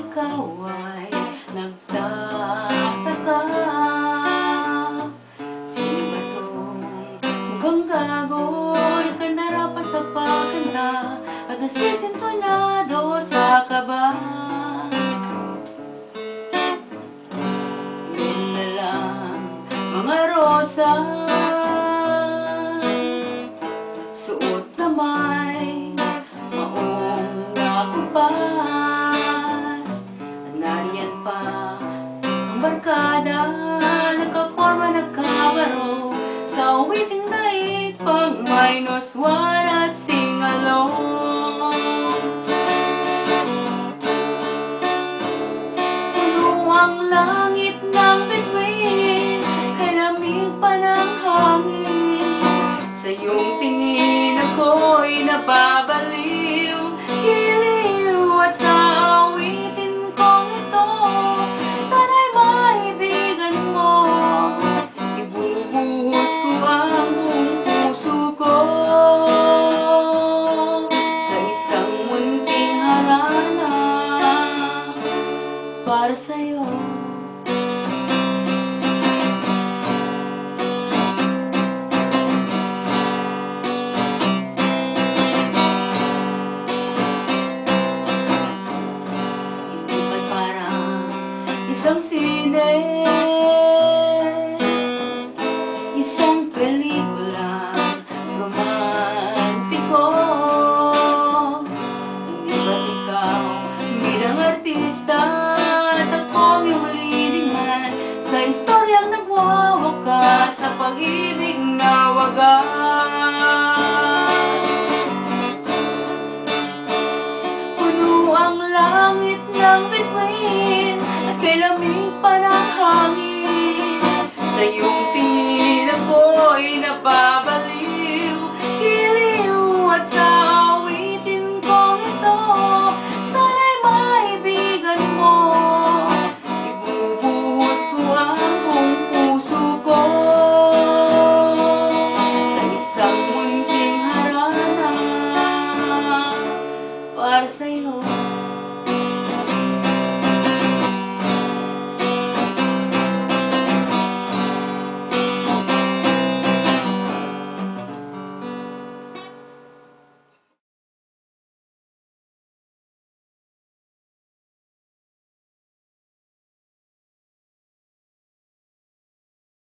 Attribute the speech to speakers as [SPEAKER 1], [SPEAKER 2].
[SPEAKER 1] ikaw ay nagtataka. Sino ba itong mukhang gago, nakanarapan sa pagkanta at nasisintonado sa kaba? Yun na lang mga rosas, suot na may maong nakupas. Nariyan pa ang barkada, nakaporma, nagkabaro sa waiting night pang -1 at sing-along. Puno ang langit ng bituin, kay lamig pa ng hangin. Sa iyong tingin ako'y nababaliw, giliw, at sa awitin kong ito, sana'y maibigan mo. Ibubuhos ko ang buong puso ko sa isang munting harana para sa'yo. Isang sine, isang pelikula romantiko. Hindi ba't ikaw bilang artista at akong iyong leading-man sa istoryang nagwawakas sa pag-ibig na wagas? Puno ang langit ng bituin, kay lamig pa ng hangin. Sa iyong tingin ako'y nababaliw,